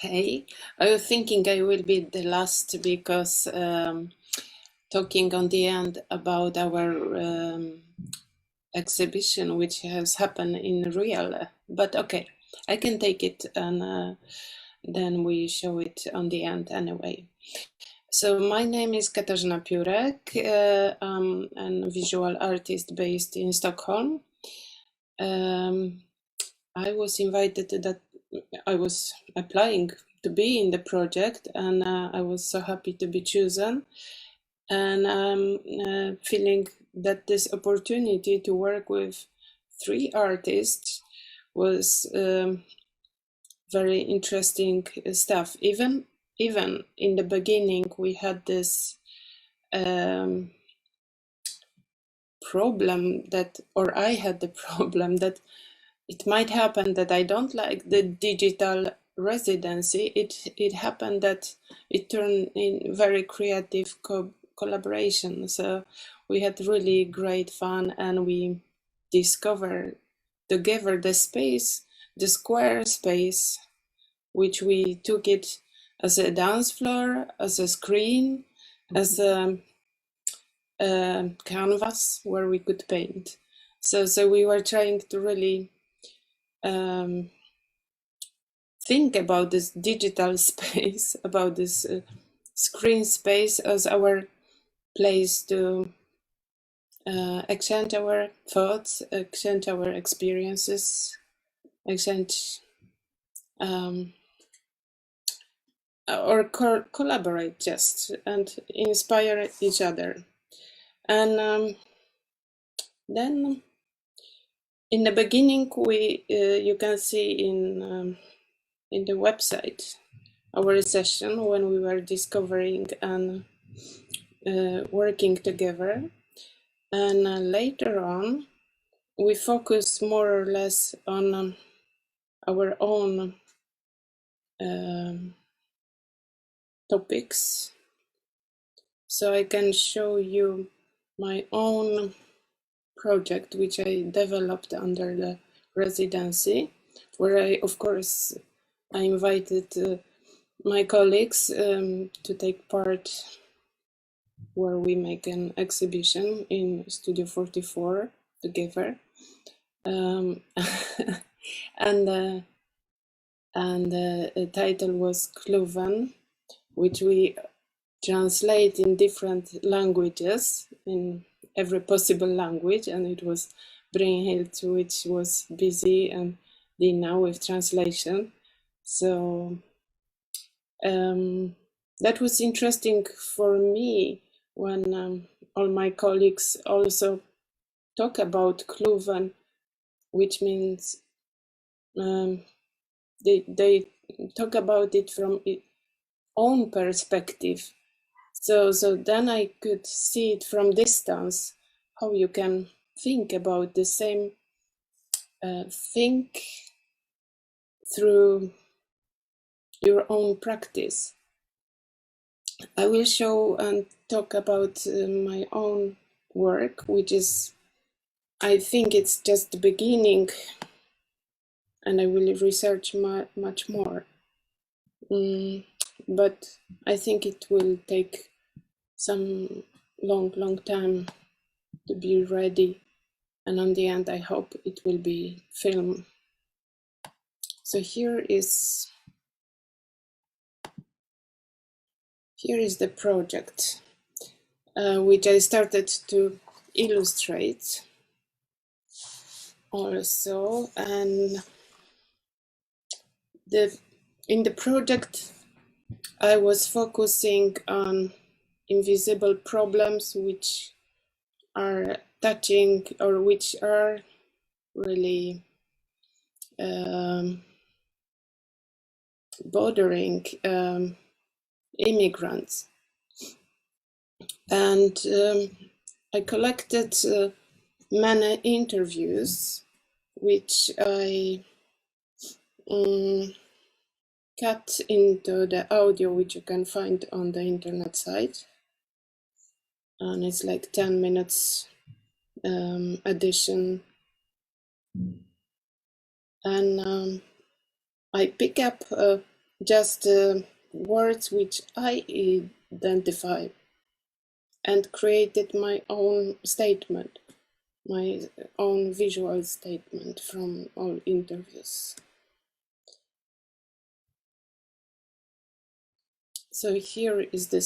Hey, I was thinking I will be the last because talking on the end about our exhibition, which has happened in real. But okay, I can take it and then we show it on the end anyway. So my name is Katarzyna Piorek. I'm a visual artist based in Stockholm. I was invited to that. I was applying to be in the project, and I was so happy to be chosen. And I'm feeling that this opportunity to work with 3 artists was very interesting stuff. Even in the beginning, we had this problem that, or I had the problem that it might happen that I don't like the digital residency. It happened that it turned in very creative collaboration. So we had really great fun, and we discovered together the space, the square space, which we took it as a dance floor, as a screen, as a canvas where we could paint. So we were trying to really think about this digital space, about this screen space as our place to exchange our thoughts, exchange our experiences, exchange or collaborate just and inspire each other. And then in the beginning, we you can see in the website our session when we were discovering and working together. And later on, we focus more or less on our own topics. So I can show you my own project, which I developed under the residency, where I, of course, I invited my colleagues to take part, where we make an exhibition in Studio 44 together. And the title was Kluven, which we translate in different languages, in every possible language, and it was Brynhild, which was busy, and Dina with translation. So that was interesting for me when all my colleagues also talk about Kluven, which means they talk about it from its own perspective. So then I could see it from distance, how you can think about the same think through your own practice. I will show and talk about my own work, which is, I think it's just the beginning, and I will research much more. But I think it will take some long time to be ready, and on the end I hope it will be film. So here is the project which I started to illustrate also, and in the project I was focusing on invisible problems which are touching, or which are really bothering immigrants. And I collected many interviews which I cut into the audio, which you can find on the internet site, and it's like 10 minutes edition. And I pick up just words which I identify, and created my own statement, my own visual statement from all interviews. So here is the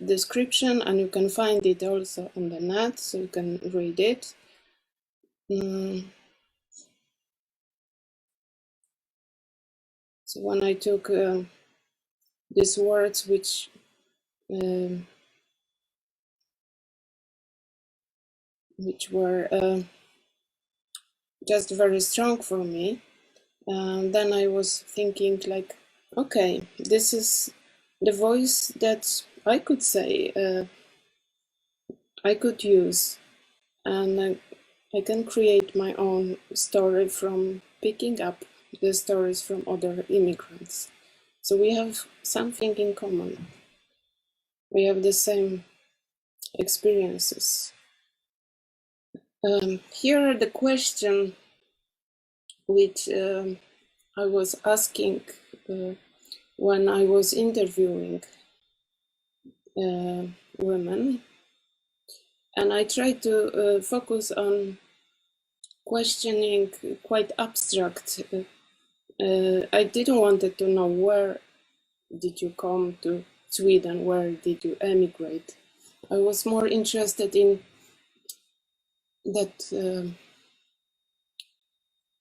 description, and you can find it also on the net, so you can read it. So when I took these words which were just very strong for me, then I was thinking like, okay, this is the voice that I could say, I could use, and I can create my own story from picking up the stories from other immigrants. So we have something in common. We have the same experiences. Here are the question which I was asking when I was interviewing women, and I tried to focus on questioning quite abstract. I didn't want to know where did you come to Sweden, where did you emigrate. I was more interested in that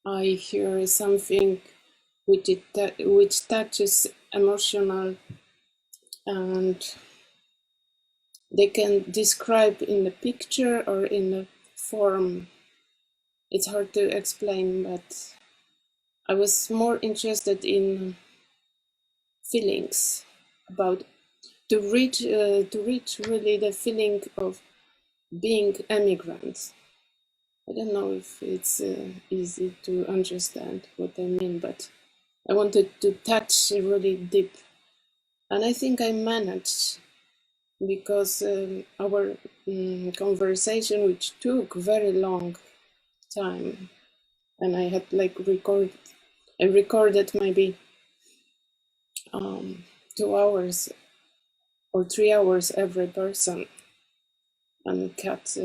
I hear something which touches emotional, and they can describe in a picture or in a form. It's hard to explain, but I was more interested in feelings, about to reach really the feeling of being immigrant. I don't know if it's easy to understand what I mean, but I wanted to touch really deep, and I think I managed, because our conversation, which took very long time, and I had like I recorded maybe 2 hours or 3 hours every person, and cut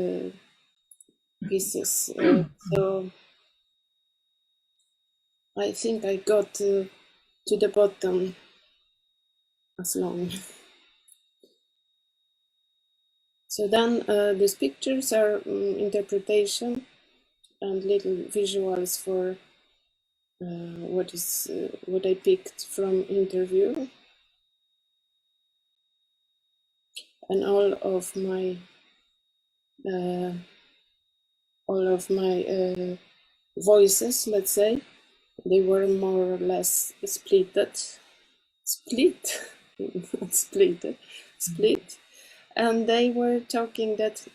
pieces. So I think I got to the bottom as long. So then these pictures are interpretation and little visuals for what I picked from interview, and all of my voices, let's say, they were more or less split, and they were talking that,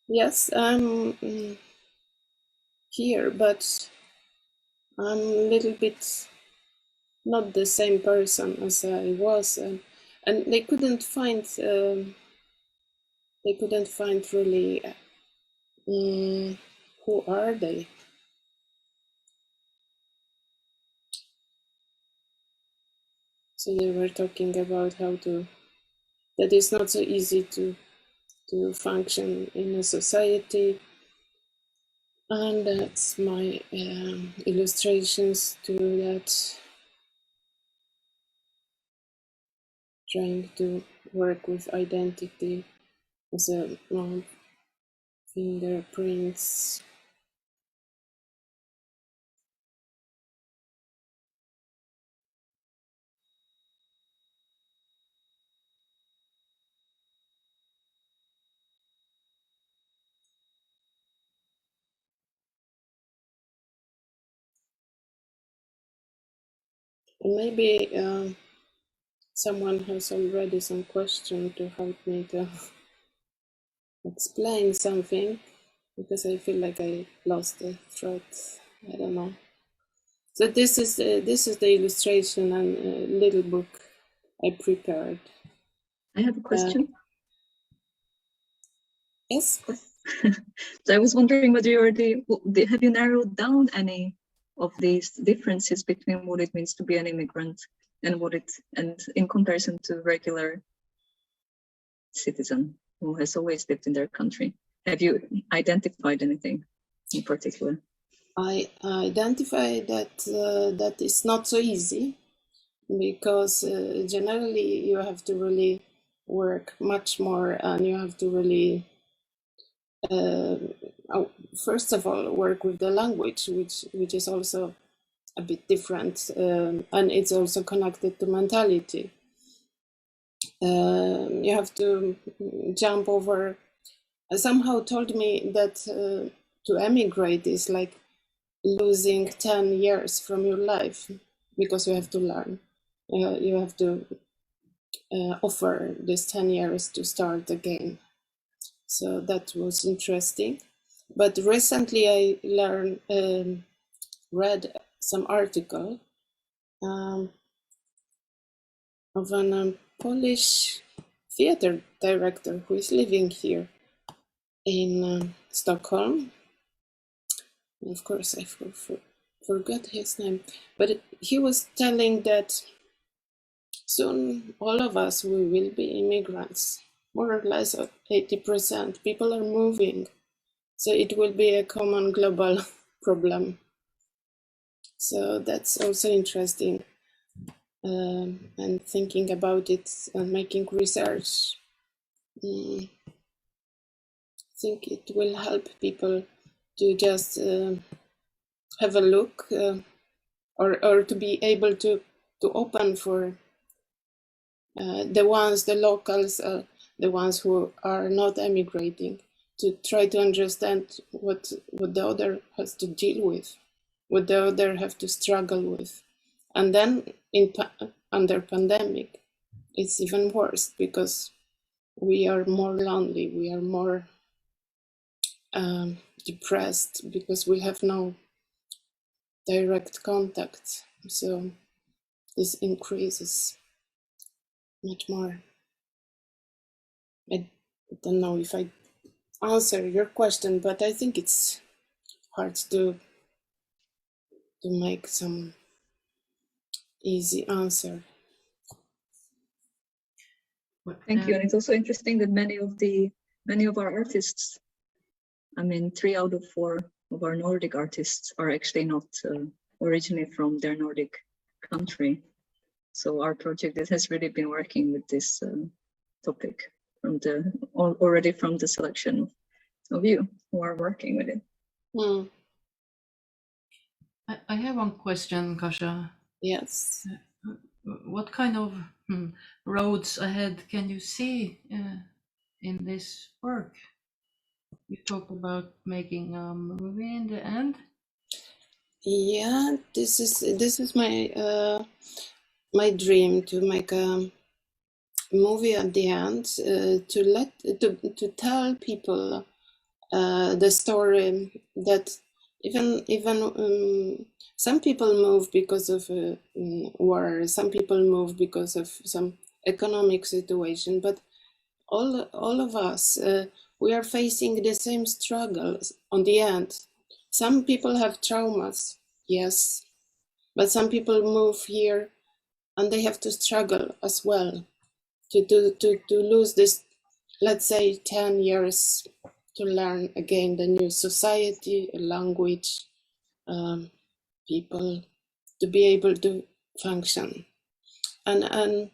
yes, I'm here, but I'm a little bit not the same person as I was, and they couldn't find really who are they. So they were talking about how that it's not so easy to function in a society, and that's my illustrations to that, trying to work with identity as a fingerprints. And maybe someone has already some question to help me to explain something, because I feel like I lost the thread. I don't know. So this is the illustration and a little book I prepared. I have a question. Yes. So I was wondering whether you already have you narrowed down any of these differences between what it means to be an immigrant and in comparison to regular citizen who has always lived in their country? Have you identified anything in particular? I identify that that is not so easy, because generally you have to really work much more, and you have to really first of all work with the language, which is also a bit different, and it's also connected to mentality. You have to jump over. Somehow told me that to emigrate is like losing 10 years from your life, because you have to learn. You have to offer this 10 years to start again. So that was interesting. But recently I read some article of a Polish theater director who is living here in Stockholm. Of course, I forgot his name, but he was telling that soon all of us we will be immigrants, more or less 80%. People are moving, so it will be a common global problem. So that's also interesting, and thinking about it and making research. I think it will help people to just have a look, or to be able to open for the locals, the ones who are not emigrating, to try to understand what the other has to deal with, what the other have to struggle with. And then under pandemic, it's even worse, because we are more lonely, we are more depressed, because we have no direct contact. So this increases much more. I don't know if I answer your question, but I think it's hard to make some easy answer. Thank you. And it's also interesting that many of our artists, I mean, 3 out of 4 of our Nordic artists are actually not originally from their Nordic country. So our project has really been working with this topic already from the selection of you who are working with it. Mm. I have one question, Kasia. Yes. What kind of roads ahead can you see in this work? You talked about making a movie in the end. Yeah, this is my my dream, to make a movie at the end, to tell people the story that even some people move because of war, some people move because of some economic situation, but all of us, we are facing the same struggles on the end. Some people have traumas, yes, but some people move here and they have to struggle as well to lose this, let's say, 10 years to learn again the new society, language, people, to be able to function. And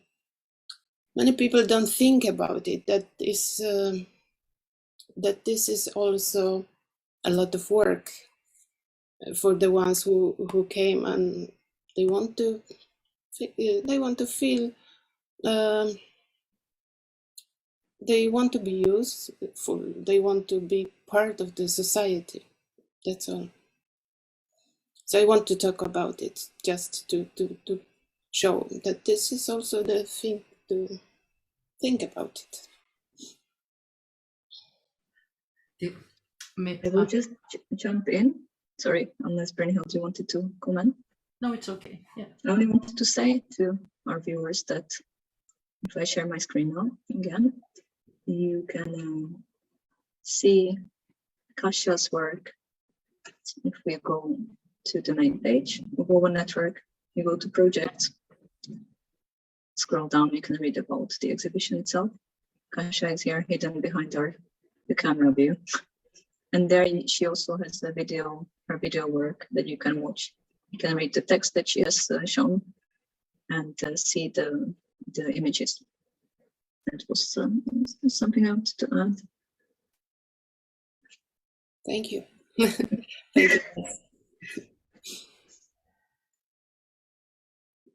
many people don't think about it, that this is also a lot of work for the ones who came, and they want to feel, they want to be useful, they want to be part of the society. That's all. So I want to talk about it, just to show that this is also the thing to think about it. I will just jump in. Sorry, unless Brynhild, you wanted to comment? No, it's okay. Yeah. I only wanted to say to our viewers that if I share my screen now again, you can see Kasia's work. If we go to the main page of our network, you go to projects, scroll down, you can read about the exhibition itself. Kasia is here hidden behind the camera view. And there she also has her video work that you can watch. You can read the text that she has shown and see the images. That was something I wanted to add. Thank you. Thank you.